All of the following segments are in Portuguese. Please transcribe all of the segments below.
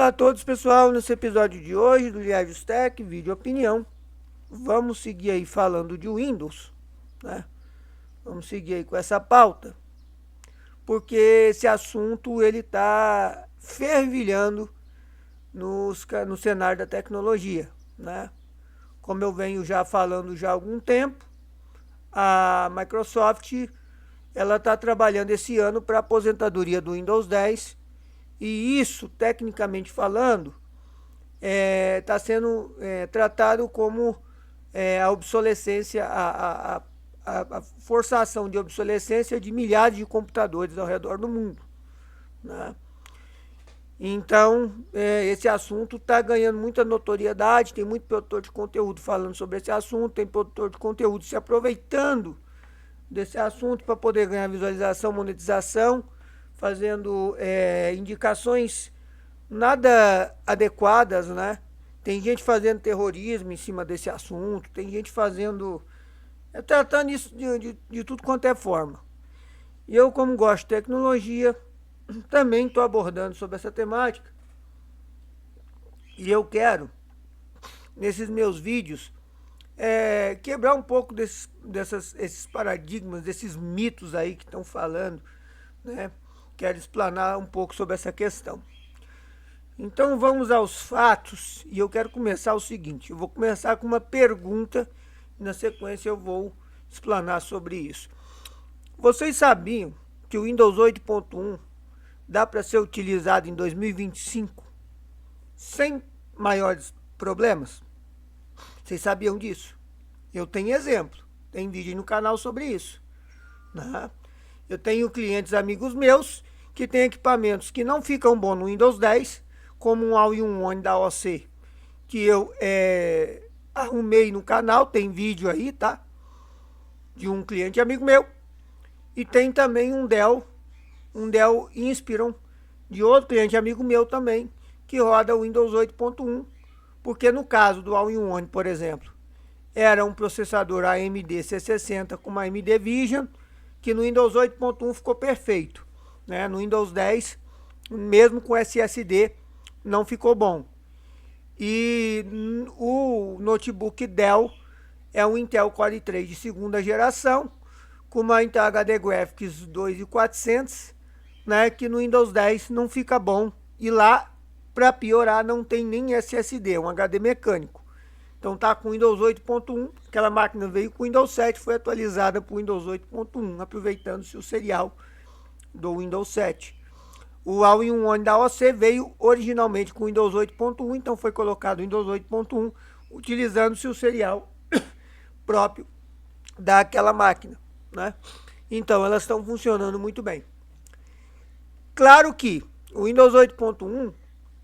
Olá a todos, pessoal. Nesse episódio de hoje do Liagios Tech, vídeo opinião, vamos seguir aí falando de Windows, né? Vamos seguir aí com essa pauta, porque esse assunto ele tá fervilhando no cenário da tecnologia, né? Como eu venho já falando já há algum tempo, a Microsoft ela está trabalhando esse ano para a aposentadoria do Windows 10. E isso, tecnicamente falando, está sendo tratado como a obsolescência, a forçação de obsolescência de milhares de computadores ao redor do mundo, né? Então, esse assunto está ganhando muita notoriedade, tem muito produtor de conteúdo falando sobre esse assunto, tem produtor de conteúdo se aproveitando desse assunto para poder ganhar visualização, monetização, fazendo indicações nada adequadas, né? Tem gente fazendo terrorismo em cima desse assunto, tem gente fazendo, tratando isso de tudo quanto é forma. E eu, como gosto de tecnologia, também estou abordando sobre essa temática. E eu quero, nesses meus vídeos, quebrar um pouco esses paradigmas, desses mitos aí que estão falando, né? Quero explanar um pouco sobre essa questão. Então vamos aos fatos e eu quero começar o seguinte. Eu vou começar com uma pergunta e na sequência eu vou explanar sobre isso. Vocês sabiam que o Windows 8.1 dá para ser utilizado em 2025 sem maiores problemas? Vocês sabiam disso? Eu tenho exemplo, tem vídeo no canal sobre isso, né? Eu tenho clientes amigos meus que têm equipamentos que não ficam bons no Windows 10, como um All-in One da OC, que eu arrumei no canal, tem vídeo aí, tá? De um cliente amigo meu. E tem também um Dell Inspiron, de outro cliente amigo meu também, que roda o Windows 8.1, porque no caso do All-in One, por exemplo, era um processador AMD C60 com uma AMD Vision, que no Windows 8.1 ficou perfeito, né? No Windows 10, mesmo com SSD, não ficou bom. E o notebook Dell é um Intel Core i3 de segunda geração, com uma Intel HD Graphics 2400, né? Que no Windows 10 não fica bom. E lá, para piorar, não tem nem SSD, é um HD mecânico. Então tá com Windows 8.1, aquela máquina veio com Windows 7, foi atualizada para o Windows 8.1, aproveitando-se o serial do Windows 7. O All-in One da OC veio originalmente com Windows 8.1, então foi colocado Windows 8.1, utilizando-se o serial próprio daquela máquina, né? Então elas estão funcionando muito bem. Claro que o Windows 8.1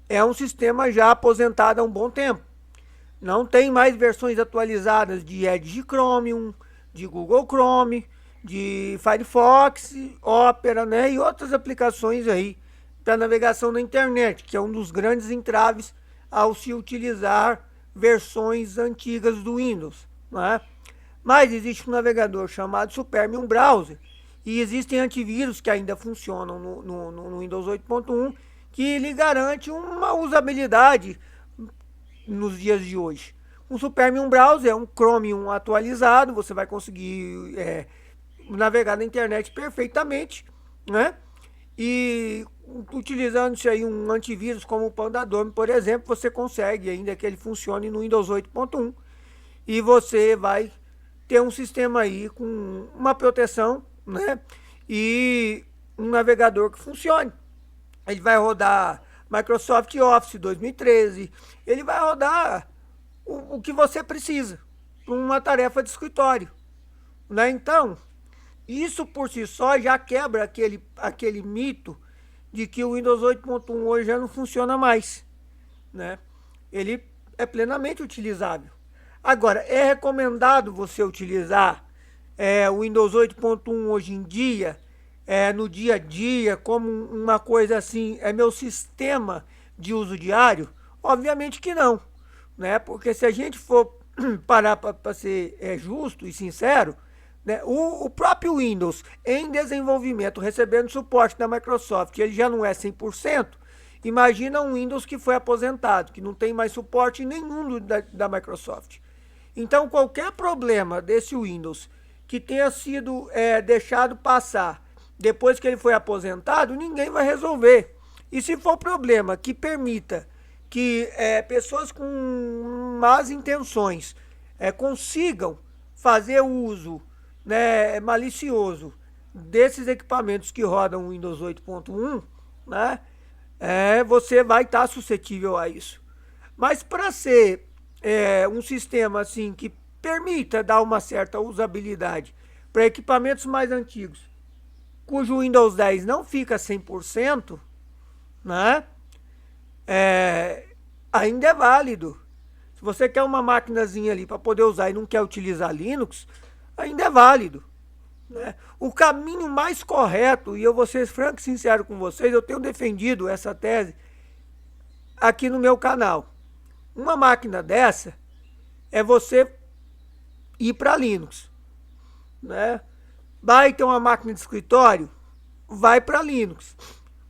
é um sistema já aposentado há um bom tempo. Não tem mais versões atualizadas de Edge Chromium, de Google Chrome, de Firefox, Opera, né? E outras aplicações aí para navegação na internet, que é um dos grandes entraves ao se utilizar versões antigas do Windows, né? Mas existe um navegador chamado Supermium Browser e existem antivírus que ainda funcionam no Windows 8.1 que lhe garante uma usabilidade nos dias de hoje. Um Supermium Browser é um Chromium atualizado, você vai conseguir navegar na internet perfeitamente, né? E utilizando-se aí um antivírus como o Pandadome, por exemplo, você consegue ainda que ele funcione no Windows 8.1 e você vai ter um sistema aí com uma proteção, né? E um navegador que funcione. Ele vai rodar Microsoft Office 2013, ele vai rodar o que você precisa para uma tarefa de escritório, né? Então, isso por si só já quebra aquele mito de que o Windows 8.1 hoje já não funciona mais, né? Ele é plenamente utilizável. Agora, é recomendado você utilizar o Windows 8.1 hoje em dia, no dia a dia, como uma coisa assim, é meu sistema de uso diário? Obviamente que não, né? Porque se a gente for parar para ser justo e sincero, né, o próprio Windows em desenvolvimento, recebendo suporte da Microsoft, ele já não é 100%, Imagina um Windows que foi aposentado, que não tem mais suporte nenhum da Microsoft. Então, qualquer problema desse Windows que tenha sido deixado passar depois que ele foi aposentado, ninguém vai resolver. E se for problema que permita que pessoas com más intenções consigam fazer uso, né, malicioso desses equipamentos que rodam Windows 8.1, né, você vai estar suscetível a isso. Mas para ser um sistema assim que permita dar uma certa usabilidade para equipamentos mais antigos, cujo Windows 10 não fica 100%, né, ainda é válido. Se você quer uma maquinazinha ali para poder usar e não quer utilizar Linux, ainda é válido, né? O caminho mais correto, e eu vou ser franco e sincero com vocês, eu tenho defendido essa tese aqui no meu canal. Uma máquina dessa é você ir para Linux, né? Vai ter uma máquina de escritório, vai para Linux,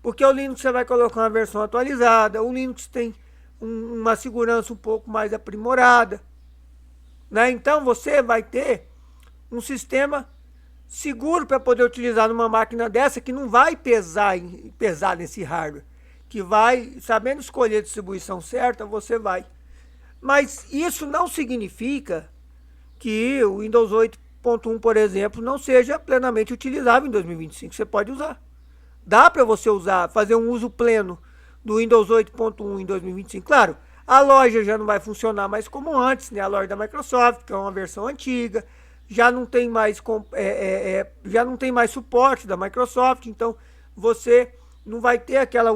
porque o Linux você vai colocar uma versão atualizada, o Linux tem uma segurança um pouco mais aprimorada, né? Então você vai ter um sistema seguro para poder utilizar numa máquina dessa que não vai pesar nesse hardware, que vai, sabendo escolher a distribuição certa, você vai. Mas isso não significa que o Windows 8.1, por exemplo, não seja plenamente utilizável em 2025. Você pode usar. Dá para você usar, fazer um uso pleno do Windows 8.1 em 2025. Claro, a loja já não vai funcionar mais como antes, né? A loja da Microsoft, que é uma versão antiga, já não tem mais, já não tem mais suporte da Microsoft, então você não vai ter aquela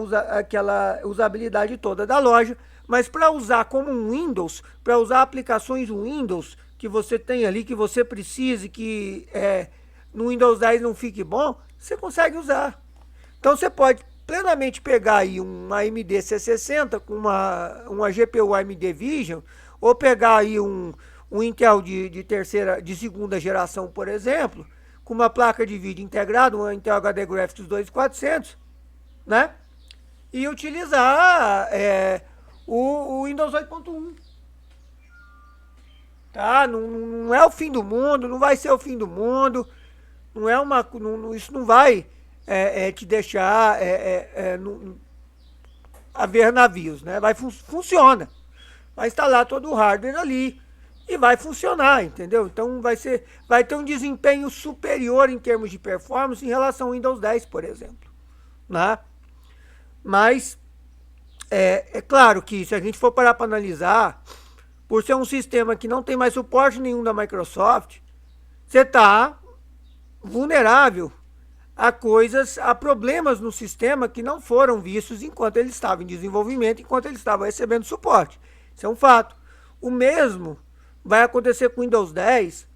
usabilidade toda da loja. Mas para usar como um Windows, para usar aplicações Windows que você tem ali, que você precise, que no Windows 10 não fique bom, você consegue usar. Então você pode plenamente pegar aí uma AMD C60 com uma GPU AMD Vision, ou pegar aí um Intel de segunda geração, por exemplo, com uma placa de vídeo integrada, um Intel HD Graphics 2400, né? E utilizar o Windows 8.1. Tá? Não é o fim do mundo, não vai ser o fim do mundo, não é isso não vai te deixar a ver navios, né? Funciona. Vai instalar todo o hardware ali e vai funcionar, entendeu? Então vai ter um desempenho superior em termos de performance em relação ao Windows 10, por exemplo, né? Mas é claro que se a gente for parar para analisar, por ser um sistema que não tem mais suporte nenhum da Microsoft, você está vulnerável a problemas no sistema que não foram vistos enquanto ele estava em desenvolvimento, enquanto ele estava recebendo suporte. Isso é um fato. O mesmo vai acontecer com o Windows 10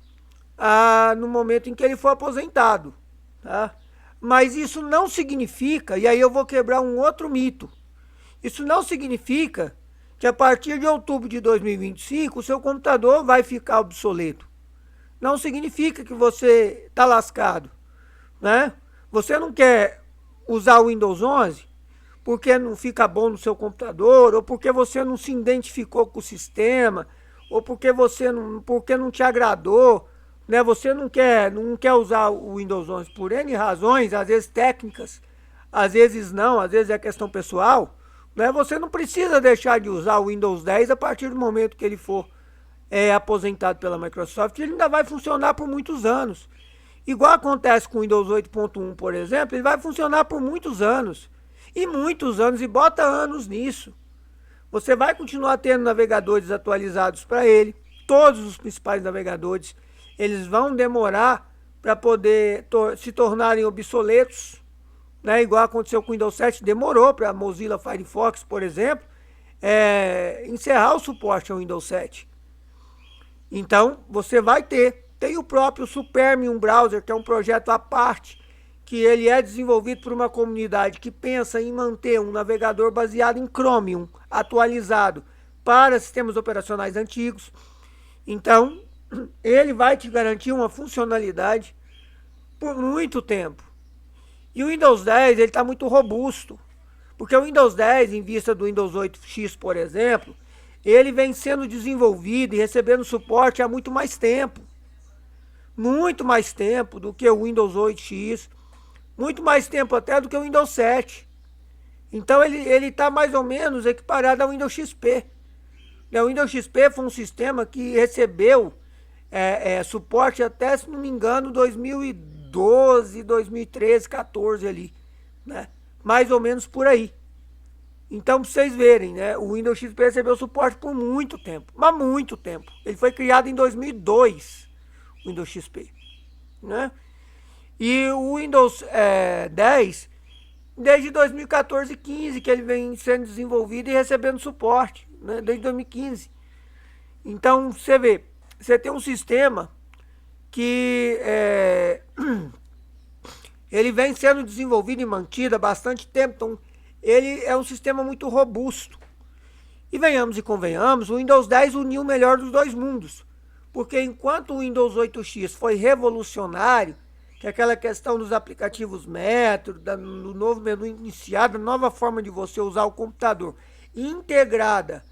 no momento em que ele for aposentado, tá? Mas isso não significa, e aí eu vou quebrar um outro mito, isso não significa que a partir de outubro de 2025 o seu computador vai ficar obsoleto. Não significa que você está lascado, né? Você não quer usar o Windows 11 porque não fica bom no seu computador, ou porque você não se identificou com o sistema, ou porque porque não te agradou, né? Você não quer usar o Windows 11 por N razões, às vezes técnicas, às vezes não, às vezes é questão pessoal, né? Você não precisa deixar de usar o Windows 10 a partir do momento que ele for aposentado pela Microsoft. Ele ainda vai funcionar por muitos anos. Igual acontece com o Windows 8.1, por exemplo, ele vai funcionar por muitos anos. E muitos anos, e bota anos nisso. Você vai continuar tendo navegadores atualizados para ele. Todos os principais navegadores, eles vão demorar para poder se tornarem obsoletos, né? Igual aconteceu com o Windows 7, demorou para a Mozilla Firefox, por exemplo, encerrar o suporte ao Windows 7. Então, você vai tem o próprio Supermium Browser, que é um projeto à parte, que ele é desenvolvido por uma comunidade que pensa em manter um navegador baseado em Chromium, atualizado para sistemas operacionais antigos. Então, ele vai te garantir uma funcionalidade por muito tempo. E o Windows 10 está muito robusto, Porque o Windows 10, em vista do Windows 8X, por exemplo, ele vem sendo desenvolvido e recebendo suporte há muito mais tempo. Muito mais tempo do que o Windows 8X. Muito mais tempo até do que o Windows 7. Então ele está mais ou menos equiparado ao Windows XP. O Windows XP foi um sistema que recebeu suporte até, se não me engano, 2012, 2013, 14 ali, né? Mais ou menos por aí. Então, para vocês verem, né? O Windows XP recebeu suporte por muito tempo, mas muito tempo. Ele foi criado em 2002, o Windows XP, né? E o Windows 10, desde 2014 e 15 que ele vem sendo desenvolvido e recebendo suporte, né? Desde 2015. Então, você vê, você tem um sistema que ele vem sendo desenvolvido e mantido há bastante tempo, então ele é um sistema muito robusto. E venhamos e convenhamos, o Windows 10 uniu o melhor dos dois mundos. Porque enquanto o Windows 8X foi revolucionário, que é aquela questão dos aplicativos método, do novo menu iniciado, a nova forma de você usar o computador, integrada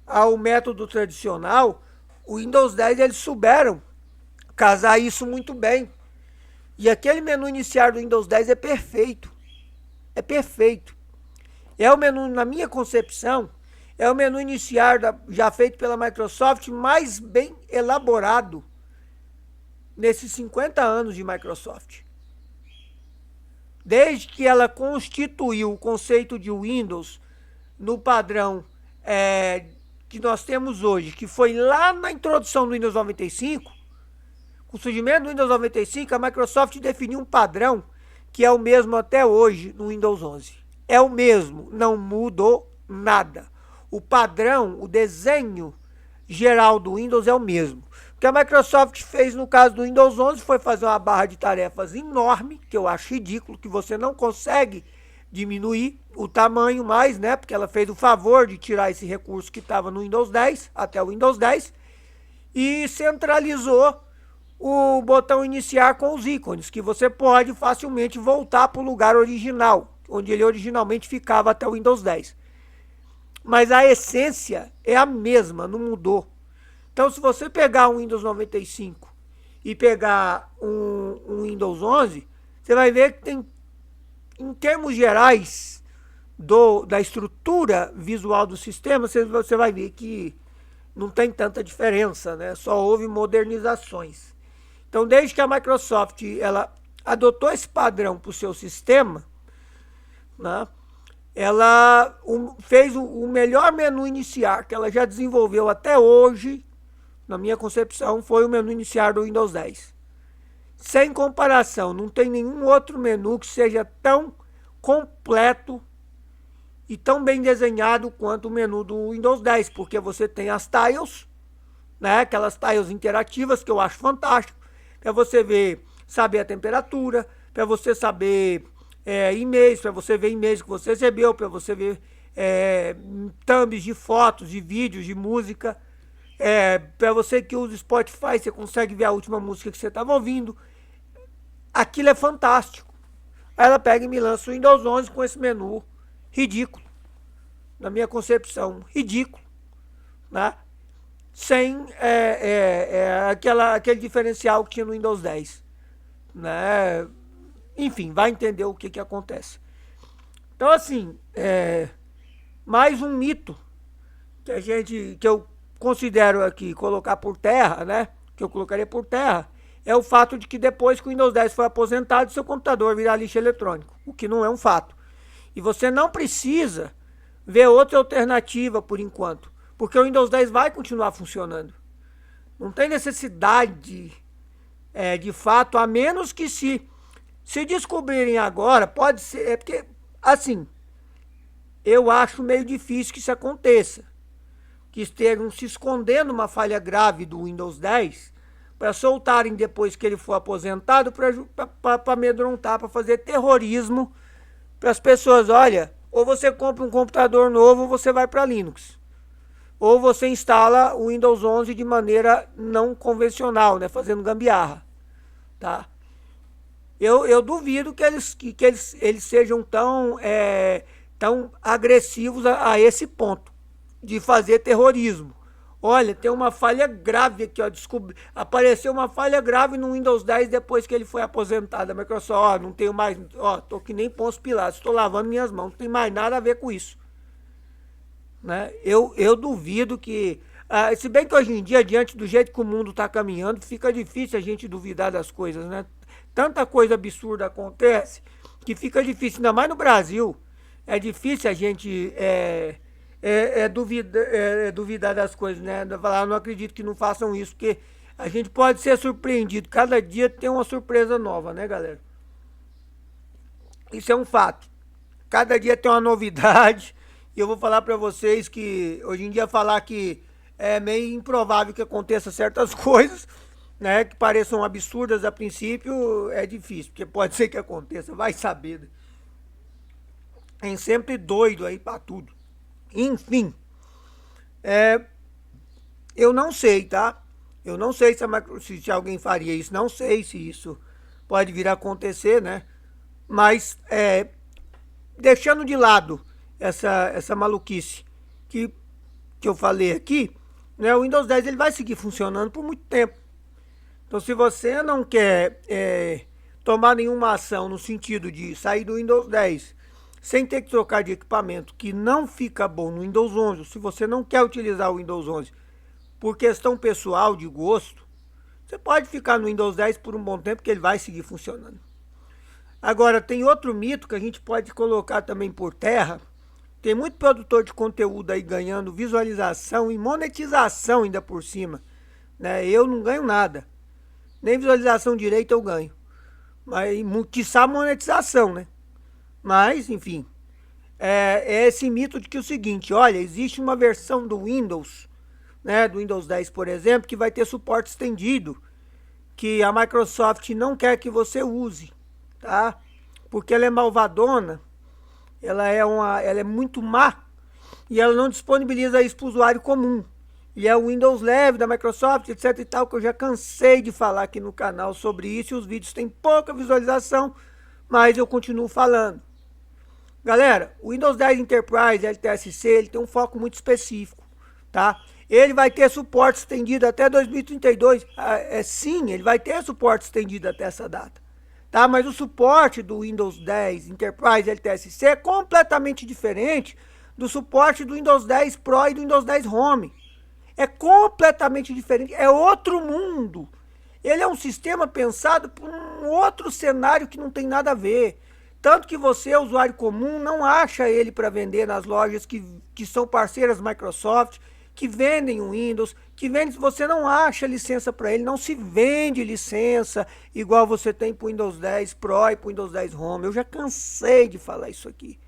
ao método tradicional, o Windows 10 eles souberam casar isso muito bem. E aquele menu iniciar do Windows 10 é perfeito. É perfeito. É o menu, na minha concepção, é o menu iniciar já feito pela Microsoft mais bem elaborado nesses 50 anos de Microsoft. Desde que ela constituiu o conceito de Windows no padrão que nós temos hoje, que foi lá na introdução do Windows 95, com o surgimento do Windows 95, a Microsoft definiu um padrão que é o mesmo até hoje no Windows 11. É o mesmo, não mudou nada. O padrão, o desenho geral do Windows é o mesmo. O que a Microsoft fez no caso do Windows 11 foi fazer uma barra de tarefas enorme, que eu acho ridículo, que você não consegue diminuir o tamanho mais, né? Porque ela fez o favor de tirar esse recurso que estava no Windows 10, até o Windows 10, e centralizou o botão iniciar com os ícones, que você pode facilmente voltar para o lugar original, onde ele originalmente ficava até o Windows 10. Mas a essência é a mesma, não mudou. Então, se você pegar um Windows 95 e pegar um Windows 11, você vai ver que tem, em termos gerais da estrutura visual do sistema, você vai ver que não tem tanta diferença, né? Só houve modernizações. Então, desde que a Microsoft ela adotou esse padrão para o seu sistema, né? Ela fez o melhor menu iniciar que ela já desenvolveu até hoje, na minha concepção, foi o menu iniciar do Windows 10. Sem comparação, não tem nenhum outro menu que seja tão completo e tão bem desenhado quanto o menu do Windows 10, porque você tem as tiles, né, aquelas tiles interativas que eu acho fantástico, para você ver, saber a temperatura, para você saber e-mails, para você ver e-mails que você recebeu, para você ver thumbs de fotos, de vídeos, de música. Para você que usa Spotify, você consegue ver a última música que você estava ouvindo. Aquilo é fantástico. Aí ela pega e me lança o Windows 11 com esse menu ridículo. Na minha concepção, ridículo. Né? Sem aquele diferencial que tinha no Windows 10. Né? Enfim, vai entender o que acontece. Então, assim, mais um mito que eu considero aqui colocar por terra, né? Que eu colocaria por terra, é o fato de que depois que o Windows 10 foi aposentado, seu computador virá lixo eletrônico, o que não é um fato. E você não precisa ver outra alternativa por enquanto, porque o Windows 10 vai continuar funcionando. Não tem necessidade, de fato, a menos que se descobrirem agora, pode ser, porque, assim, eu acho meio difícil que isso aconteça, que estejam se escondendo uma falha grave do Windows 10 para soltarem depois que ele for aposentado para amedrontar, para fazer terrorismo para as pessoas. Olha, ou você compra um computador novo ou você vai para Linux. Ou você instala o Windows 11 de maneira não convencional, né, fazendo gambiarra. Tá? Eu duvido que eles sejam tão tão agressivos a esse ponto de fazer terrorismo. Olha, tem uma falha grave aqui, ó. Apareceu uma falha grave no Windows 10 depois que ele foi aposentado. A Microsoft, ó, não tenho mais, ó, tô que nem Pôncio Pilatos, estou lavando minhas mãos, não tem mais nada a ver com isso. Né? Eu duvido que, se bem que hoje em dia, diante do jeito que o mundo está caminhando, fica difícil a gente duvidar das coisas, né? Tanta coisa absurda acontece que fica difícil, ainda mais no Brasil, é difícil a gente duvidar das coisas, né? Falar, não acredito que não façam isso, porque a gente pode ser surpreendido. Cada dia tem uma surpresa nova, né, galera? Isso é um fato. Cada dia tem uma novidade. E eu vou falar pra vocês que hoje em dia falar que é meio improvável que aconteça certas coisas, né? Que pareçam absurdas a princípio, é difícil, porque pode ser que aconteça, vai saber. Né? Tem sempre doido aí pra tudo. Enfim, eu não sei, tá? Eu não sei se alguém faria isso, não sei se isso pode vir a acontecer, né? Mas, deixando de lado essa maluquice que eu falei aqui, né? O Windows 10 ele vai seguir funcionando por muito tempo. Então, se você não quer tomar nenhuma ação no sentido de sair do Windows 10 sem ter que trocar de equipamento, que não fica bom no Windows 11, se você não quer utilizar o Windows 11 por questão pessoal, de gosto, você pode ficar no Windows 10 por um bom tempo, que ele vai seguir funcionando. Agora, tem outro mito que a gente pode colocar também por terra. Tem muito produtor de conteúdo aí ganhando visualização e monetização ainda por cima. Né? Eu não ganho nada. Nem visualização direita eu ganho. Mas, quiçá monetização, né? Mas, enfim, é esse mito de que o seguinte, olha, existe uma versão do Windows, né, do Windows 10, por exemplo, que vai ter suporte estendido, que a Microsoft não quer que você use, tá? Porque ela é malvadona, ela é muito má, e ela não disponibiliza isso para o usuário comum. E é o Windows leve da Microsoft, etc e tal, que eu já cansei de falar aqui no canal sobre isso, e os vídeos têm pouca visualização, mas eu continuo falando. Galera, o Windows 10 Enterprise LTSC ele tem um foco muito específico, tá? Ele vai ter suporte estendido até 2032. Sim, ele vai ter suporte estendido até essa data, tá? Mas o suporte do Windows 10 Enterprise LTSC é completamente diferente do suporte do Windows 10 Pro e do Windows 10 Home. É completamente diferente, é outro mundo. Ele é um sistema pensado para um outro cenário que não tem nada a ver. Tanto que você, usuário comum, não acha ele para vender nas lojas que são parceiras Microsoft, que vendem o Windows, você não acha licença para ele, não se vende licença igual você tem para o Windows 10 Pro e para o Windows 10 Home. Eu já cansei de falar isso aqui,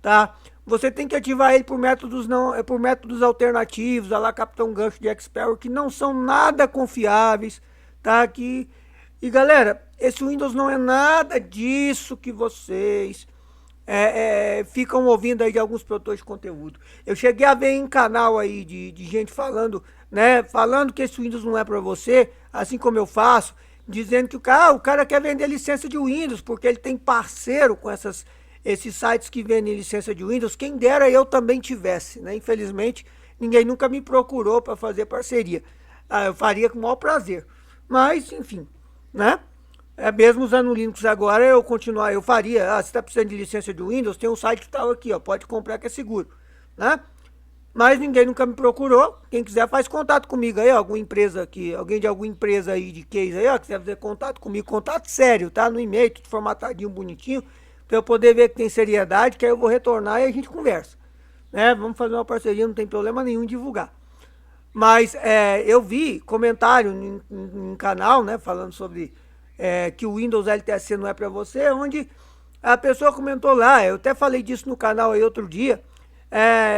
tá? Você tem que ativar ele por métodos alternativos, a lá Capitão Gancho de Explorer, que não são nada confiáveis, tá? E galera, esse Windows não é nada disso que vocês ficam ouvindo aí de alguns produtores de conteúdo. Eu cheguei a ver em canal aí de gente falando, né? Falando que esse Windows não é para você, assim como eu faço, dizendo que o cara quer vender licença de Windows, porque ele tem parceiro com esses sites que vendem licença de Windows. Quem dera eu também tivesse, né? Infelizmente, ninguém nunca me procurou para fazer parceria. Eu faria com o maior prazer. Mas, enfim, né? Mesmo usando o Linux agora, eu faria. Se está precisando de licença de Windows, tem um site tal aqui, ó, pode comprar que é seguro, né? Mas ninguém nunca me procurou. Quem quiser faz contato comigo aí, ó, alguma empresa aqui, alguém de alguma empresa aí de case aí, ó, quiser fazer contato comigo, contato sério, tá? No e-mail, tudo formatadinho, bonitinho, para eu poder ver que tem seriedade, que aí eu vou retornar e a gente conversa, né? Vamos fazer uma parceria, não tem problema nenhum em divulgar. Mas eu vi comentário em canal, né, falando sobre que o Windows LTSC não é para você, onde a pessoa comentou lá, eu até falei disso no canal aí outro dia,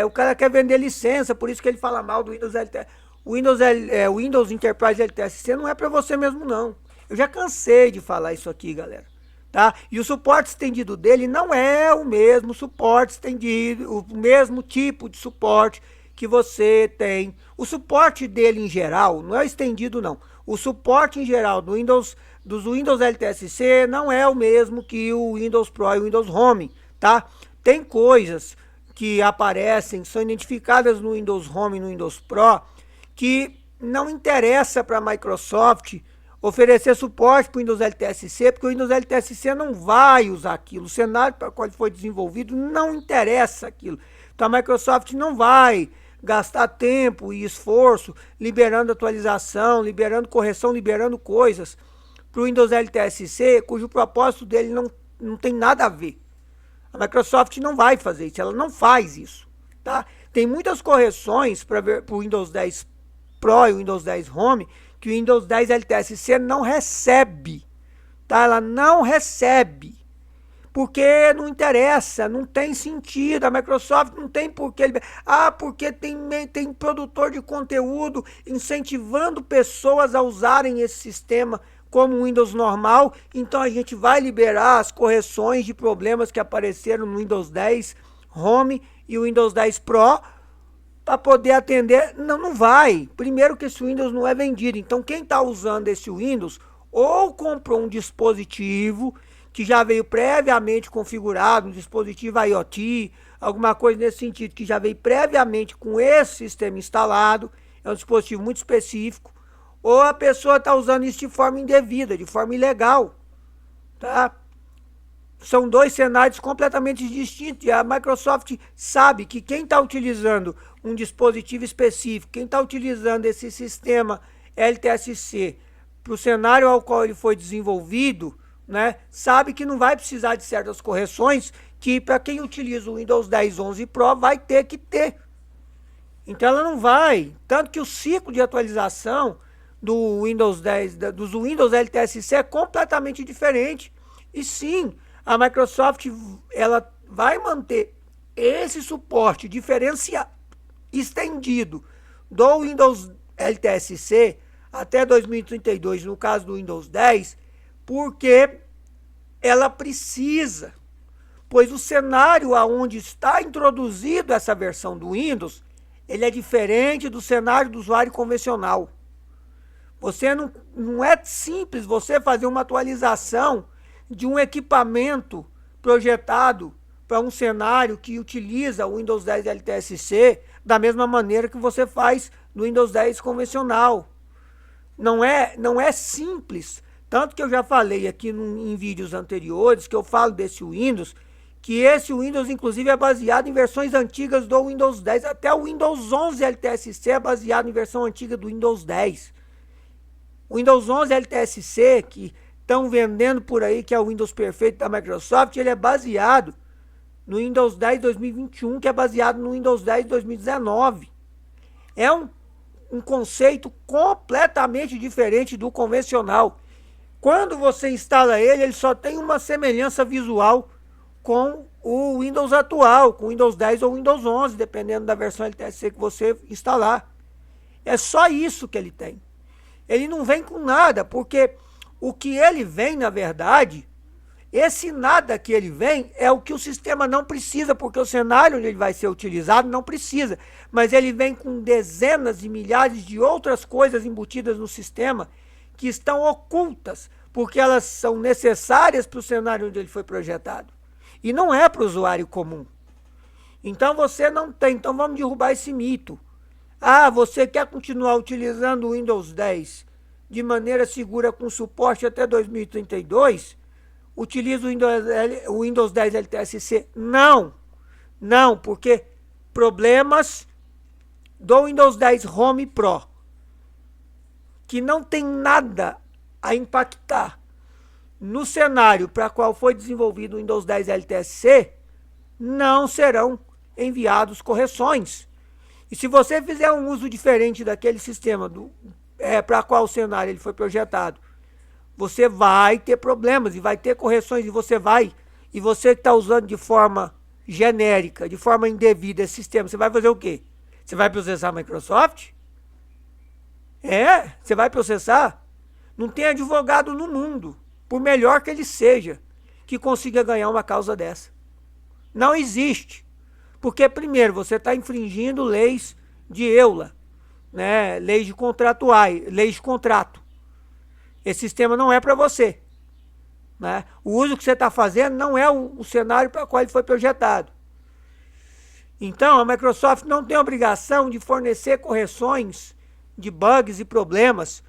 o cara quer vender licença, por isso que ele fala mal do Windows LTSC. O Windows Enterprise LTSC não é para você mesmo não. Eu já cansei de falar isso aqui, galera. Tá? E o suporte estendido dele não é o mesmo suporte estendido, o mesmo tipo de suporte que você tem. O suporte dele em geral, não é estendido não. O suporte em geral dos Windows LTSC não é o mesmo que o Windows Pro e o Windows Home, tá? Tem coisas que aparecem, são identificadas no Windows Home e no Windows Pro, que não interessa para a Microsoft oferecer suporte para o Windows LTSC, porque o Windows LTSC não vai usar aquilo. O cenário para o qual ele foi desenvolvido não interessa aquilo. Então a Microsoft não vai gastar tempo e esforço liberando atualização, liberando correção, liberando coisas para o Windows LTSC, cujo propósito dele não tem nada a ver. A Microsoft não vai fazer isso, ela não faz isso. Tá? Tem muitas correções para o Windows 10 Pro e o Windows 10 Home que o Windows 10 LTSC não recebe. Tá? Ela não recebe. Porque não interessa, não tem sentido. A Microsoft não tem porquê. Porque tem produtor de conteúdo incentivando pessoas a usarem esse sistema como o Windows normal. Então a gente vai liberar as correções de problemas que apareceram no Windows 10 Home e o Windows 10 Pro para poder atender. Não vai. Primeiro que esse Windows não é vendido. Então quem está usando esse Windows ou comprou um dispositivo que já veio previamente configurado, um dispositivo IoT, alguma coisa nesse sentido, que já veio previamente com esse sistema instalado, é um dispositivo muito específico, ou a pessoa está usando isso de forma indevida, de forma ilegal, tá? São dois cenários completamente distintos, e a Microsoft sabe que quem está utilizando um dispositivo específico, quem está utilizando esse sistema LTSC para o cenário ao qual ele foi desenvolvido, né, sabe que não vai precisar de certas correções que para quem utiliza o Windows 10 11 Pro vai ter que ter. Então ela não vai. Tanto que o ciclo de atualização do Windows 10, dos Windows LTSC é completamente diferente. E sim, a Microsoft ela vai manter esse suporte diferenciado, estendido do Windows LTSC até 2032, no caso do Windows 10, porque ela precisa, pois o cenário aonde está introduzido essa versão do Windows, ele é diferente do cenário do usuário convencional. Você não é simples você fazer uma atualização de um equipamento projetado para um cenário que utiliza o Windows 10 LTSC da mesma maneira que você faz no Windows 10 convencional. Não é simples. Tanto que eu já falei aqui em vídeos anteriores, que eu falo desse Windows, que esse Windows, inclusive, é baseado em versões antigas do Windows 10. Até o Windows 11 LTSC é baseado em versão antiga do Windows 10. O Windows 11 LTSC, que estão vendendo por aí, que é o Windows perfeito da Microsoft, ele é baseado no Windows 10 2021, que é baseado no Windows 10 2019. É um conceito completamente diferente do convencional. Quando você instala ele, ele só tem uma semelhança visual com o Windows atual, com o Windows 10 ou Windows 11, dependendo da versão LTSC que você instalar. É só isso que ele tem. Ele não vem com nada, porque o que ele vem, na verdade, esse nada que ele vem é o que o sistema não precisa, porque o cenário onde ele vai ser utilizado não precisa. Mas ele vem com dezenas e milhares de outras coisas embutidas no sistema que estão ocultas, porque elas são necessárias para o cenário onde ele foi projetado. E não é para o usuário comum. Então você não tem. Então vamos derrubar esse mito. Você quer continuar utilizando o Windows 10 de maneira segura com suporte até 2032? Utiliza o Windows 10 LTSC? Não, porque problemas do Windows 10 Home Pro, que não tem nada a impactar no cenário para o qual foi desenvolvido o Windows 10 LTSC, não serão enviados correções. E se você fizer um uso diferente daquele sistema para qual o cenário ele foi projetado, você vai ter problemas e vai ter correções e você que está usando de forma genérica, de forma indevida esse sistema, você vai fazer o quê? Você vai processar a Microsoft? Você vai processar? Não tem advogado no mundo, por melhor que ele seja, que consiga ganhar uma causa dessa. Não existe. Porque, primeiro, você está infringindo leis de EULA, né? Leis de contratuais, leis de contrato. Esse sistema não é para você. né? O uso que você está fazendo não é o cenário para o qual ele foi projetado. Então, a Microsoft não tem obrigação de fornecer correções de bugs e problemas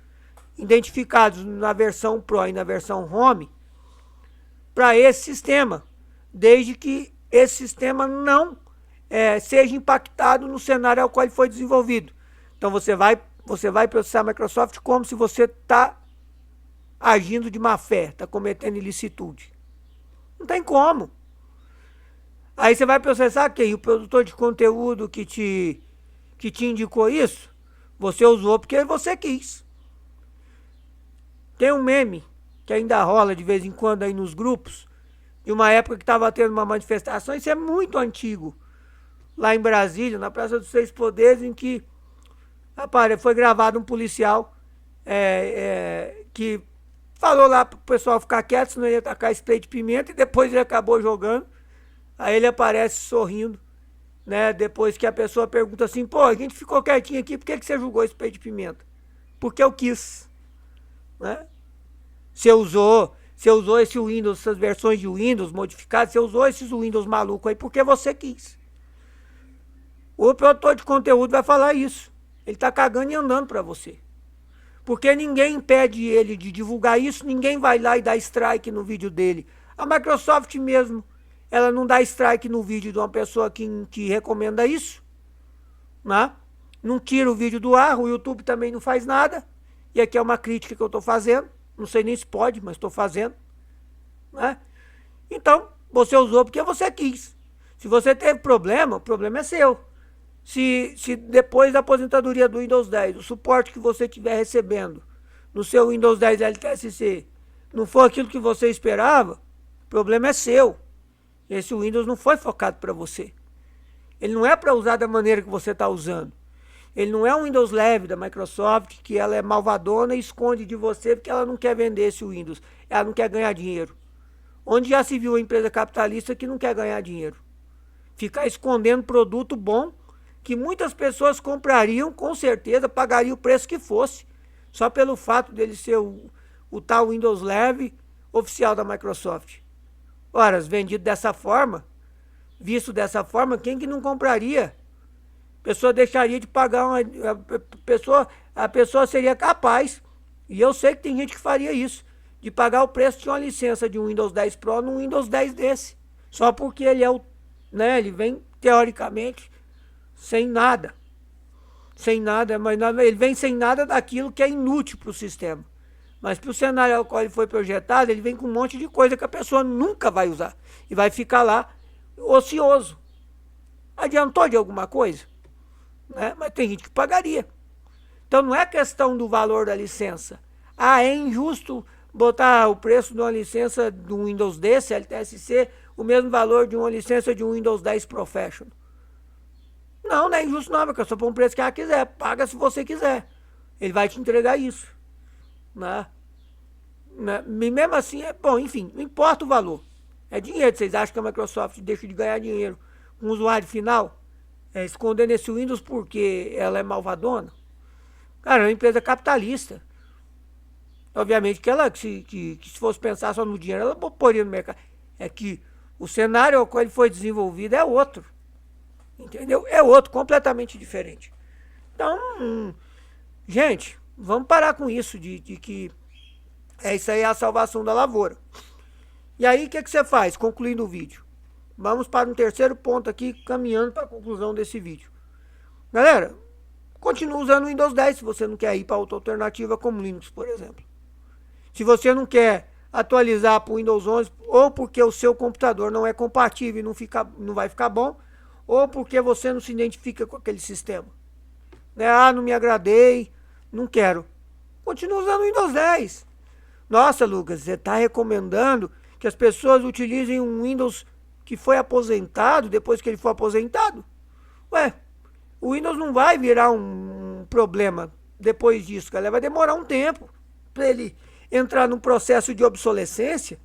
identificados na versão Pro e na versão Home para esse sistema, desde que esse sistema não seja impactado no cenário ao qual ele foi desenvolvido. Então, você vai processar a Microsoft como se você está agindo de má fé, está cometendo ilicitude. Não tem como. Aí você vai processar quem? O produtor de conteúdo que te indicou isso? Você usou porque você quis. Tem um meme que ainda rola de vez em quando aí nos grupos, de uma época que estava tendo uma manifestação, isso é muito antigo, lá em Brasília, na Praça dos Três Poderes, em que foi gravado um policial que falou lá pro pessoal ficar quieto, senão ia tacar spray de pimenta, e depois ele acabou jogando. Aí ele aparece sorrindo, né? Depois que a pessoa pergunta assim, pô, a gente ficou quietinho aqui, por que você jogou spray de pimenta? Porque eu quis, né? Você usou esse Windows, essas versões de Windows modificadas, você usou esses Windows malucos aí porque você quis. O produtor de conteúdo vai falar isso. Ele tá cagando e andando para você. Porque ninguém impede ele de divulgar isso, ninguém vai lá e dá strike no vídeo dele. A Microsoft mesmo, ela não dá strike no vídeo de uma pessoa que recomenda isso, né? Não tira o vídeo do ar, o YouTube também não faz nada. E aqui é uma crítica que eu estou fazendo. Não sei nem se pode, mas estou fazendo, né? Então, você usou porque você quis. Se você teve problema, o problema é seu. Se depois da aposentadoria do Windows 10, o suporte que você estiver recebendo no seu Windows 10 LTSC não for aquilo que você esperava, o problema é seu. Esse Windows não foi focado para você. Ele não é para usar da maneira que você está usando. Ele não é um Windows leve da Microsoft, que ela é malvadona e esconde de você porque ela não quer vender esse Windows. Ela não quer ganhar dinheiro. Onde já se viu a empresa capitalista que não quer ganhar dinheiro? Ficar escondendo produto bom que muitas pessoas comprariam, com certeza, pagariam o preço que fosse, só pelo fato dele ser o tal Windows leve oficial da Microsoft. Ora, vendido dessa forma, visto dessa forma, quem que não compraria? A pessoa deixaria de pagar a pessoa seria capaz, e eu sei que tem gente que faria isso, de pagar o preço de uma licença de um Windows 10 Pro num Windows 10 desse, só porque ele ele vem teoricamente sem nada, mas ele vem sem nada daquilo que é inútil para o sistema. Mas para o cenário ao qual ele foi projetado, ele vem com um monte de coisa que a pessoa nunca vai usar e vai ficar lá ocioso. Adiantou de alguma coisa? Né? Mas tem gente que pagaria. Então não é questão do valor da licença. Ah, é injusto botar o preço de uma licença de um Windows desse, LTSC, o mesmo valor de uma licença de um Windows 10 Professional. Não é injusto não, porque é só por um preço que ela quiser. Paga se você quiser. Ele vai te entregar isso. Né? E mesmo assim, bom, enfim, não importa o valor. É dinheiro. Vocês acham que a Microsoft deixa de ganhar dinheiro com o usuário final? Escondendo esse Windows porque ela é malvadona? Cara, é uma empresa capitalista. Obviamente que ela, que se fosse pensar só no dinheiro, ela poria no mercado. É que o cenário ao qual ele foi desenvolvido é outro. Entendeu? É outro, completamente diferente. Então, gente, vamos parar com isso de que isso aí é a salvação da lavoura. E aí, o que você faz, concluindo o vídeo? Vamos para um terceiro ponto aqui, caminhando para a conclusão desse vídeo. Galera, continue usando o Windows 10 se você não quer ir para outra alternativa como Linux, por exemplo. Se você não quer atualizar para o Windows 11, ou porque o seu computador não é compatível e não vai ficar bom, ou porque você não se identifica com aquele sistema. Ah, não me agradei, não quero. Continua usando o Windows 10. Nossa, Lucas, você está recomendando que as pessoas utilizem um Windows que foi aposentado depois que ele for aposentado? Ué, o Windows não vai virar um problema depois disso, galera. Vai demorar um tempo para ele entrar num processo de obsolescência,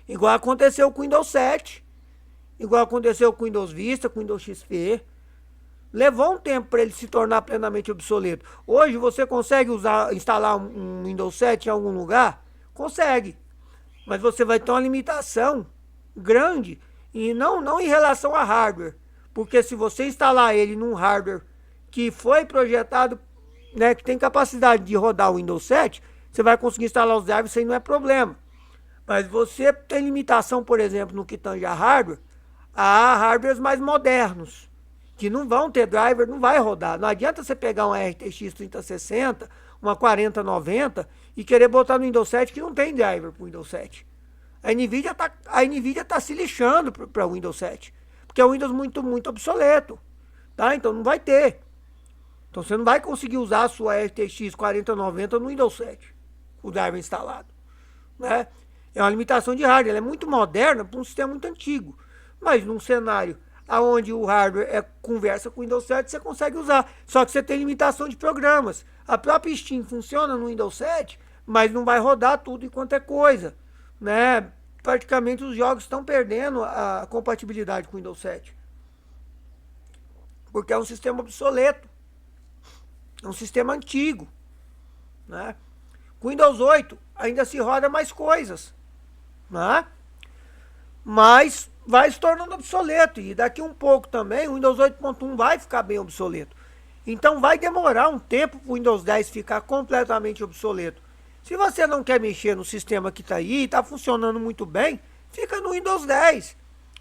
igual aconteceu com o Windows 7. Igual aconteceu com o Windows Vista, com o Windows XP. Levou um tempo para ele se tornar plenamente obsoleto. Hoje você consegue instalar um Windows 7 em algum lugar? Consegue. mas você vai ter uma limitação grande, e não em relação a hardware, porque se você instalar ele num hardware que foi projetado, né, que tem capacidade de rodar o Windows 7, você vai conseguir instalar os drivers, isso aí não é problema. Mas você tem limitação, por exemplo, no que tange a hardware, a hardwares mais modernos, que não vão ter driver, não vai rodar. Não adianta você pegar uma RTX 3060, uma 4090 e querer botar no Windows 7 que não tem driver para o Windows 7. A Nvidia tá se lixando para o Windows 7, porque é um Windows muito obsoleto, tá? Então não vai ter. Então você não vai conseguir usar a sua RTX 4090 no Windows 7, o driver instalado, né? É uma limitação de hardware, ela é muito moderna para um sistema muito antigo, mas num cenário onde o hardware conversa com o Windows 7, você consegue usar, só que você tem limitação de programas. A própria Steam funciona no Windows 7, mas não vai rodar tudo enquanto é coisa, né? Praticamente os jogos estão perdendo a compatibilidade com o Windows 7, porque é um sistema obsoleto, é um sistema antigo, né? Com o Windows 8 ainda se roda mais coisas, né? Mas vai se tornando obsoleto, e daqui um pouco também o Windows 8.1 vai ficar bem obsoleto. Então vai demorar um tempo para o Windows 10 ficar completamente obsoleto. Se você não quer mexer no sistema que está aí, está funcionando muito bem, fica no Windows 10.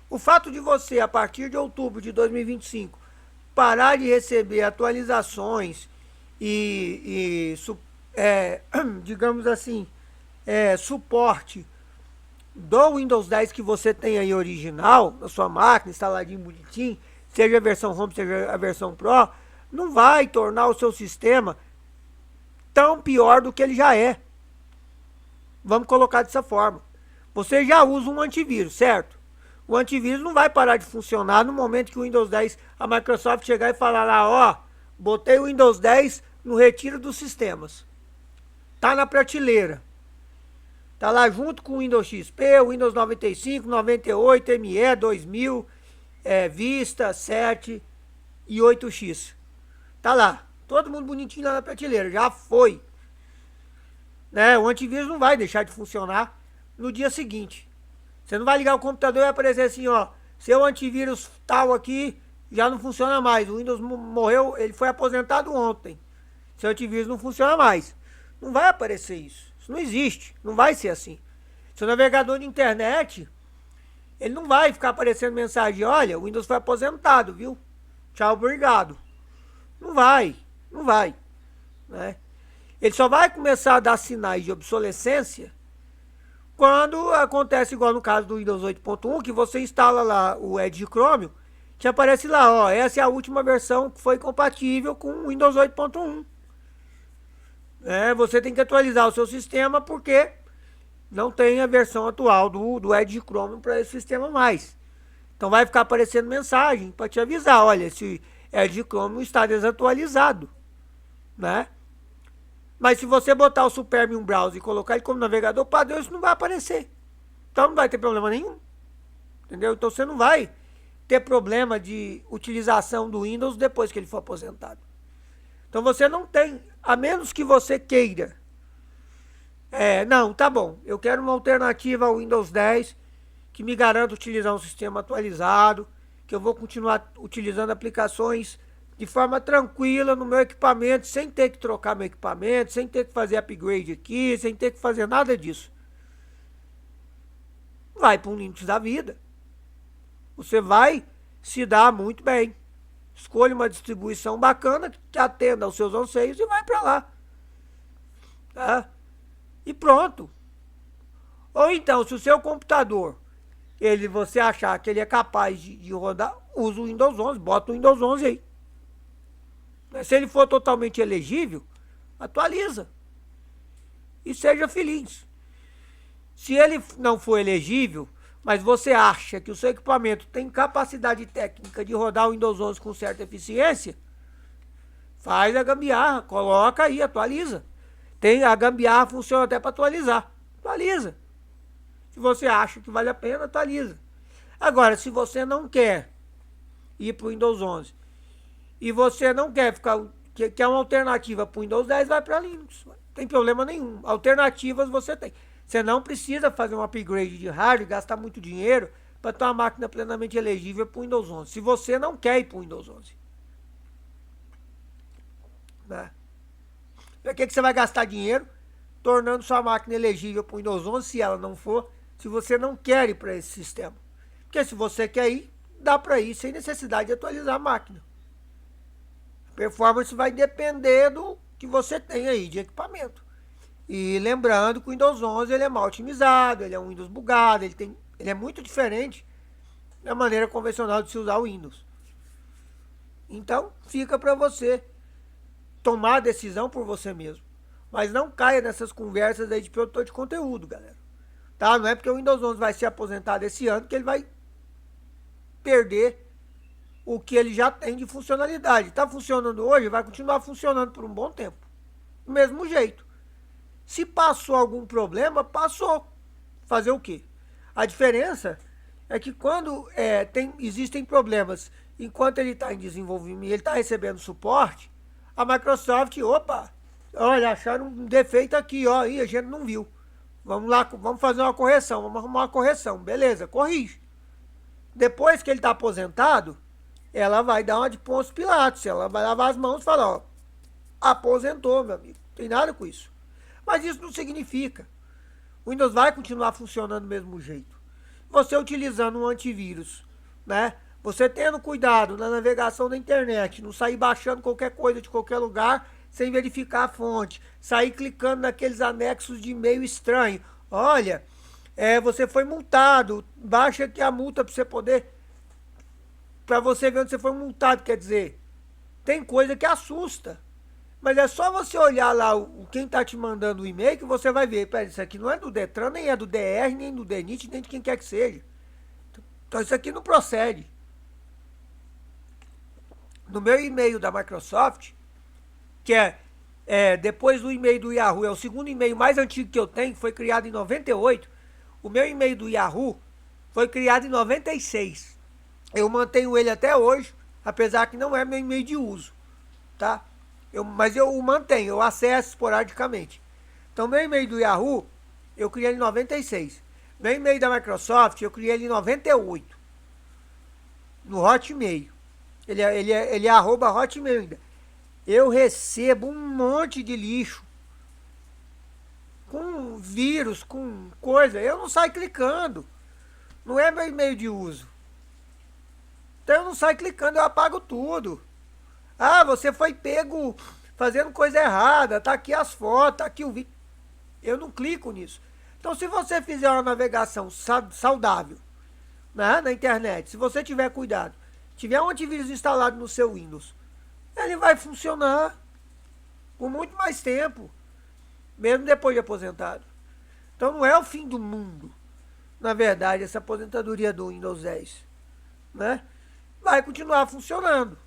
O fato de você, a partir de outubro de 2025, parar de receber atualizações digamos assim, suporte do Windows 10 que você tem aí original, na sua máquina, instaladinho bonitinho, seja a versão Home, seja a versão Pro, não vai tornar o seu sistema tão pior do que ele já é. Vamos colocar dessa forma. Você já usa um antivírus, certo? O antivírus não vai parar de funcionar no momento que o Windows 10, a Microsoft chegar e falar lá, ó, botei o Windows 10 no retiro dos sistemas. Tá na prateleira. Tá lá junto com o Windows XP, o Windows 95, 98, ME, 2000, Vista, 7 e 8X. Tá lá. Todo mundo bonitinho lá na prateleira. Já foi. Né? O antivírus não vai deixar de funcionar no dia seguinte. Você não vai ligar o computador e vai aparecer assim, ó, seu antivírus tal aqui já não funciona mais. O Windows morreu, ele foi aposentado ontem. Seu antivírus não funciona mais. Não vai aparecer isso. Isso não existe. Não vai ser assim. Seu navegador de internet, ele não vai ficar aparecendo mensagem, olha, o Windows foi aposentado, viu? Tchau, obrigado. Não vai. Não vai. Né? Ele só vai começar a dar sinais de obsolescência quando acontece igual no caso do Windows 8.1, que você instala lá o Edge Chromium, que aparece lá, ó, essa é a última versão que foi compatível com o Windows 8.1. Você tem que atualizar o seu sistema porque não tem a versão atual do Edge Chromium para esse sistema mais. Então vai ficar aparecendo mensagem para te avisar, olha, esse Edge Chromium está desatualizado, né? Mas se você botar o Supermium Browser e colocar ele como navegador padrão, isso não vai aparecer. Então não vai ter problema nenhum. Entendeu? Então você não vai ter problema de utilização do Windows depois que ele for aposentado. Então você não tem, a menos que você queira. Não, tá bom. Eu quero uma alternativa ao Windows 10 que me garanta utilizar um sistema atualizado, que eu vou continuar utilizando aplicações de forma tranquila no meu equipamento, sem ter que trocar meu equipamento, sem ter que fazer upgrade aqui, sem ter que fazer nada disso. Vai para um Linux da vida. Você vai se dar muito bem. Escolha uma distribuição bacana que atenda aos seus anseios e vai para lá. Tá? E pronto. Ou então, se o seu computador, você achar que ele é capaz de rodar, usa o Windows 11, bota o Windows 11 aí. Se ele for totalmente elegível, atualiza. E seja feliz. Se ele não for elegível, mas você acha que o seu equipamento tem capacidade técnica de rodar o Windows 11 com certa eficiência, faz a gambiarra, coloca aí, atualiza. A gambiarra funciona até para atualizar. Atualiza. Se você acha que vale a pena, atualiza. Agora, se você não quer ir para o Windows 11 e você não quer uma alternativa para o Windows 10, vai para Linux. Não tem problema nenhum. Alternativas você tem. Você não precisa fazer um upgrade de hardware, gastar muito dinheiro para ter uma máquina plenamente elegível para o Windows 11. Se você não quer ir para o Windows 11. Né? Para que você vai gastar dinheiro tornando sua máquina elegível para o Windows 11 se ela não for, se você não quer ir para esse sistema? Porque se você quer ir, dá para ir sem necessidade de atualizar a máquina. A performance vai depender do que você tem aí de equipamento. E lembrando que o Windows 11 ele é mal otimizado, ele é um Windows bugado, ele é muito diferente da maneira convencional de se usar o Windows. Então, fica para você tomar a decisão por você mesmo. Mas não caia nessas conversas aí de produtor de conteúdo, galera. Tá? Não é porque o Windows 11 vai ser aposentado esse ano que ele vai perder o que ele já tem de funcionalidade. Está funcionando hoje, vai continuar funcionando por um bom tempo. Do mesmo jeito. Se passou algum problema, passou. Fazer o quê? A diferença é que quando existem problemas, enquanto ele está em desenvolvimento e ele está recebendo suporte, a Microsoft, opa, olha, acharam um defeito aqui, ó, e a gente não viu. Vamos lá, vamos fazer uma correção, vamos arrumar uma correção. Beleza, corrige. Depois que ele está aposentado, ela vai dar uma de Pôncio Pilatos. Ela vai lavar as mãos e falar, ó, aposentou, meu amigo. Não tem nada com isso. Mas isso não significa. O Windows vai continuar funcionando do mesmo jeito. Você utilizando um antivírus, né? Você tendo cuidado na navegação da internet, não sair baixando qualquer coisa de qualquer lugar sem verificar a fonte, sair clicando naqueles anexos de e-mail estranho. Olha, você foi multado, baixa aqui a multa para você poder, para você ver onde você foi multado, quer dizer, tem coisa que assusta. Mas é só você olhar lá quem está te mandando o e-mail que você vai ver. Pera, isso aqui não é do Detran, nem é do DR, nem do DENIT, nem de quem quer que seja. Então isso aqui não procede. No meu e-mail da Microsoft, que depois do e-mail do Yahoo, é o segundo e-mail mais antigo que eu tenho, foi criado em 98. O meu e-mail do Yahoo foi criado em 96. Eu mantenho ele até hoje, apesar que não é meu e-mail de uso, tá? Mas eu o mantenho, eu acesso esporadicamente. Então, meu e-mail do Yahoo, eu criei ele em 96. Meu e-mail da Microsoft, eu criei ele em 98. No Hotmail. Ele é arroba Hotmail ainda. Eu recebo um monte de lixo. Com vírus, com coisa. Eu não saio clicando. Não é meu e-mail de uso. Então eu não saio clicando, eu apago tudo. Ah, você foi pego fazendo coisa errada, tá aqui as fotos, tá aqui o vídeo. Eu não clico nisso. Então, se você fizer uma navegação saudável, né, na internet, se você tiver cuidado, tiver um antivírus instalado no seu Windows, ele vai funcionar por muito mais tempo, mesmo depois de aposentado. Então, não é o fim do mundo, na verdade, essa aposentadoria do Windows 10, né? Vai continuar funcionando.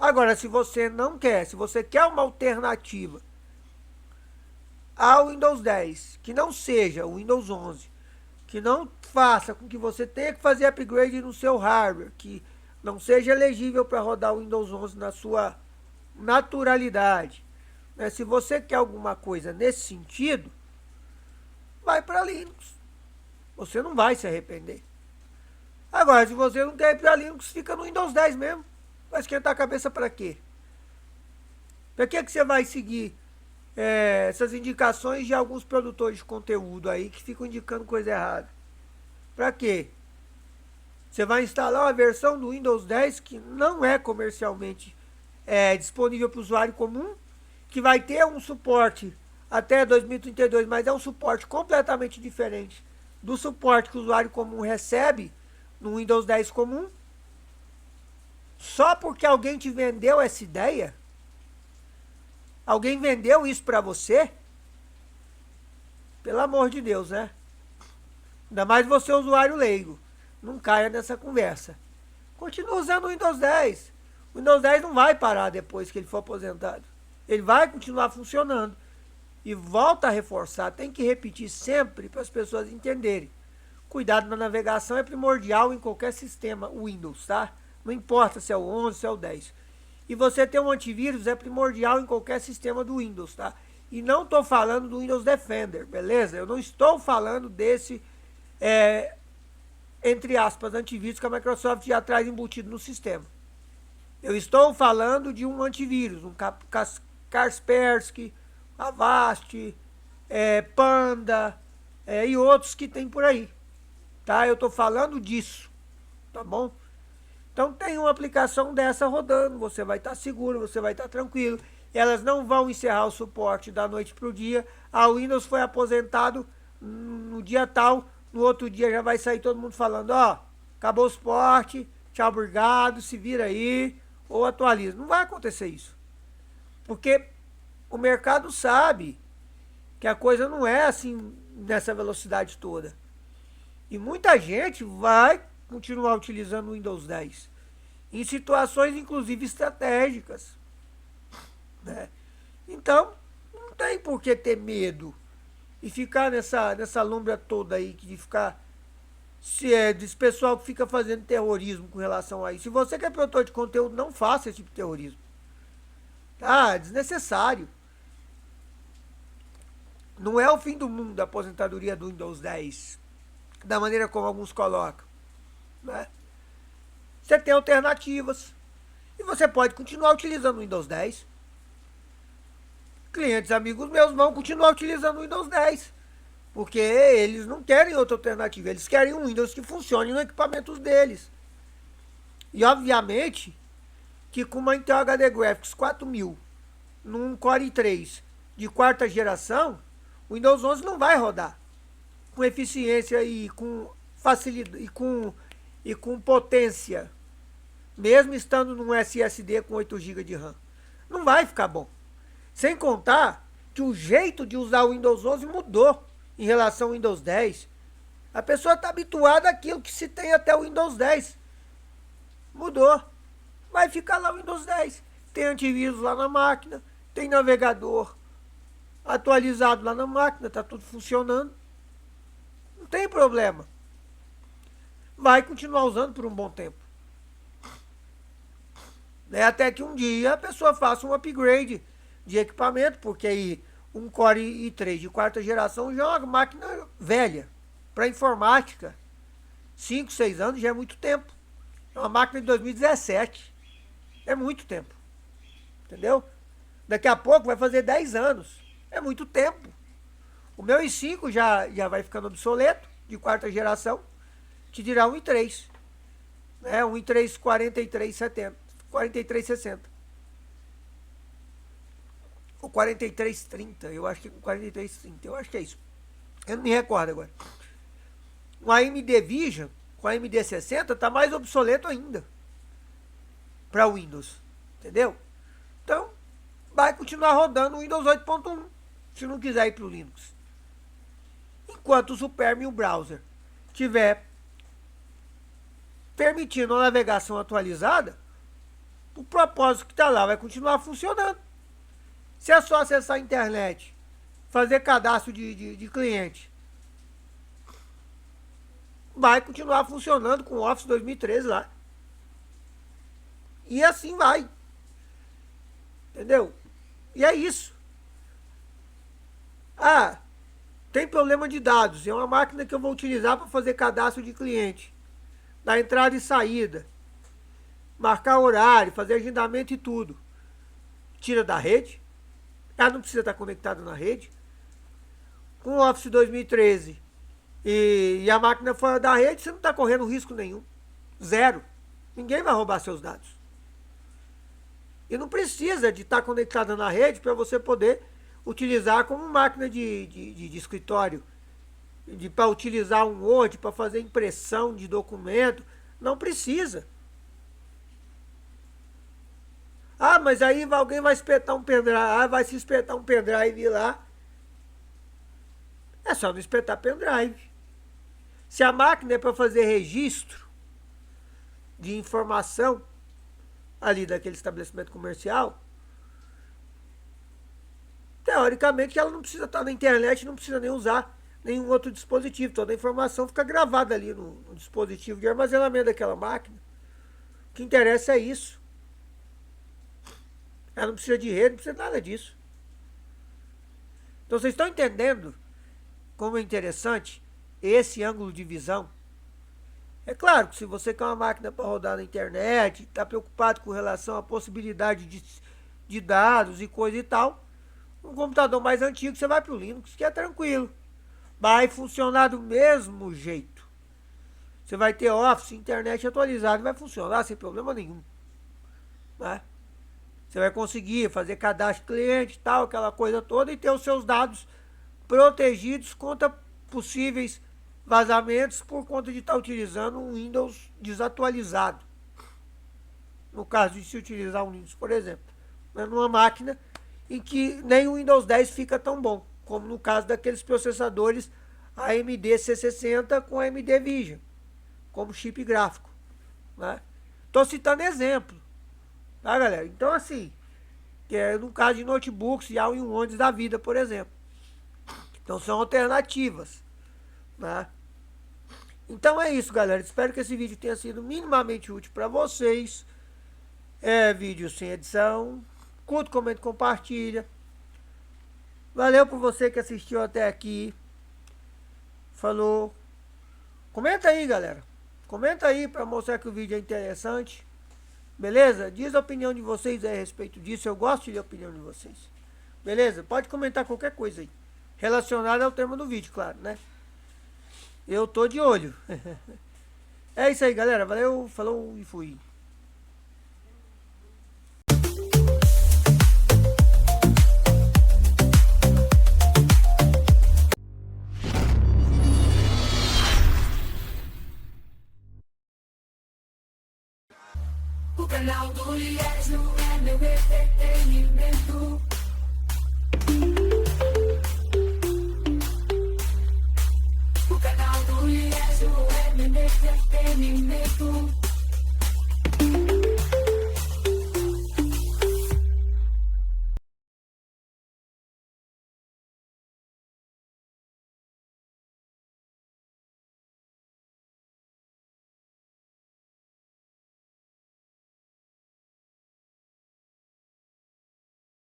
Agora, se você não quer, se você quer uma alternativa ao Windows 10, que não seja o Windows 11, que não faça com que você tenha que fazer upgrade no seu hardware, que não seja elegível para rodar o Windows 11 na sua naturalidade, né? Se você quer alguma coisa nesse sentido, vai para Linux. Você não vai se arrepender. Agora, se você não quer ir para Linux, fica no Windows 10 mesmo. Vai esquentar a cabeça para quê? Para que você vai seguir essas indicações de alguns produtores de conteúdo aí que ficam indicando coisa errada? Para quê? Você vai instalar uma versão do Windows 10 que não é comercialmente disponível para o usuário comum, que vai ter um suporte até 2032, mas é um suporte completamente diferente do suporte que o usuário comum recebe no Windows 10 comum. Só porque alguém te vendeu essa ideia? Alguém vendeu isso para você? Pelo amor de Deus, né? Ainda mais você, usuário leigo. Não caia nessa conversa. Continua usando o Windows 10. O Windows 10 não vai parar depois que ele for aposentado. Ele vai continuar funcionando. E volta a reforçar, tem que repetir sempre para as pessoas entenderem. Cuidado na navegação é primordial em qualquer sistema Windows, tá? Não importa se é o 11, se é o 10. E você ter um antivírus é primordial em qualquer sistema do Windows, tá? E não estou falando do Windows Defender, beleza? Eu não estou falando desse, entre aspas, antivírus que a Microsoft já traz embutido no sistema. Eu estou falando de um antivírus, um Kaspersky, Avast, Panda e outros que tem por aí. Tá? Eu estou falando disso, tá bom? Então tem uma aplicação dessa rodando, você vai estar seguro, você vai estar tranquilo. Elas não vão encerrar o suporte da noite para o dia. A Windows foi aposentado no dia tal, no outro dia já vai sair todo mundo falando, ó, acabou o suporte, tchau, obrigado, se vira aí, ou atualiza. Não vai acontecer isso. Porque o mercado sabe que a coisa não é assim, nessa velocidade toda. E muita gente vai continuar utilizando o Windows 10. Em situações, inclusive, estratégicas. Né? Então, não tem por que ter medo e ficar nessa lombra toda aí, de ficar, desse pessoal que fica fazendo terrorismo com relação a isso. Se você que é produtor de conteúdo, não faça esse tipo de terrorismo. Tá? É desnecessário. Não é o fim do mundo a aposentadoria do Windows 10, da maneira como alguns colocam. Né? Você tem alternativas e você pode continuar utilizando o Windows 10. Clientes amigos meus vão continuar utilizando o Windows 10, porque eles não querem outra alternativa, eles querem um Windows que funcione nos equipamentos deles. E obviamente que com uma Intel HD Graphics 4000 num Core i3 de quarta geração, o Windows 11 não vai rodar com eficiência e com facilidade e com potência, mesmo estando num SSD com 8 GB de RAM. Não vai ficar bom. Sem contar que o jeito de usar o Windows 11 mudou em relação ao Windows 10. A pessoa está habituada àquilo que se tem até o Windows 10. Mudou. Vai ficar lá o Windows 10. Tem antivírus lá na máquina, tem navegador atualizado lá na máquina, está tudo funcionando. Não tem problema. Vai continuar usando por um bom tempo. Até que um dia a pessoa faça um upgrade de equipamento, porque aí um Core i3 de quarta geração já é uma máquina velha. Para informática, 5, 6 anos já é muito tempo. É uma máquina de 2017. É muito tempo. Entendeu? Daqui a pouco vai fazer 10 anos. É muito tempo. O meu i5 já vai ficando obsoleto, de quarta geração. Te dirá um i3. Um i3 4360. Ou 4330, eu acho que 4330, eu acho que é isso. Eu não me recordo agora. O AMD Vision com a AMD 60 está mais obsoleto ainda para Windows, entendeu? Então, vai continuar rodando o Windows 8.1, se não quiser ir para o Linux. Enquanto o Supermio Browser tiver permitindo a navegação atualizada, o propósito que está lá vai continuar funcionando. Se é só acessar a internet, fazer cadastro de cliente, vai continuar funcionando com o Office 2013 lá. E assim vai. Entendeu? E é isso. Ah, tem problema de dados. É uma máquina que eu vou utilizar para fazer cadastro de cliente. Da entrada e saída. Marcar horário, fazer agendamento e tudo. Tira da rede. Ela não precisa estar conectada na rede. Com o Office 2013 e a máquina fora da rede, você não está correndo risco nenhum. Zero. Ninguém vai roubar seus dados. E não precisa de estar conectada na rede para você poder utilizar como máquina de escritório. Para utilizar um Word, para fazer impressão de documento. Não precisa. Ah, mas aí alguém vai espetar um pendrive. Ah, vai se espetar um pendrive lá. É só não espetar pendrive. Se a máquina é para fazer registro de informação ali daquele estabelecimento comercial, teoricamente ela não precisa estar na internet, não precisa nem usar nenhum outro dispositivo. Toda a informação fica gravada ali no dispositivo de armazenamento daquela máquina. O que interessa é isso. Ela não precisa de rede, não precisa de nada disso. Então vocês estão entendendo como é interessante esse ângulo de visão? É claro que se você quer uma máquina para rodar na internet, está preocupado com relação à possibilidade de dados e coisa e tal, um computador mais antigo você vai para o Linux, que é tranquilo. Vai funcionar do mesmo jeito. Você vai ter Office, internet atualizado, vai funcionar sem problema nenhum. Né? Você vai conseguir fazer cadastro cliente e tal, aquela coisa toda, e ter os seus dados protegidos contra possíveis vazamentos por conta de estar utilizando um Windows desatualizado. No caso de se utilizar um Linux, por exemplo, né, numa máquina em que nem o Windows 10 fica tão bom, como no caso daqueles processadores AMD C60 com AMD Vision, como chip gráfico. Né? Estou citando exemplo, tá, galera? Então, assim, que é no caso de notebooks e all-in-ones da vida, por exemplo. Então, são alternativas. Né? Então é isso, galera. Espero que esse vídeo tenha sido minimamente útil para vocês. É vídeo sem edição. Curta, comenta, compartilha. Valeu por você que assistiu até aqui. Falou. Comenta aí, galera. Comenta aí para mostrar que o vídeo é interessante. Beleza? Diz a opinião de vocês aí a respeito disso. Eu gosto de a opinião de vocês. Beleza? Pode comentar qualquer coisa aí. Relacionada ao tema do vídeo, claro, né? Eu tô de olho. É isso aí, galera. Valeu, falou e fui. O canal do Lies não é meu entretenimento. O canal do Lies não é meu entretenimento.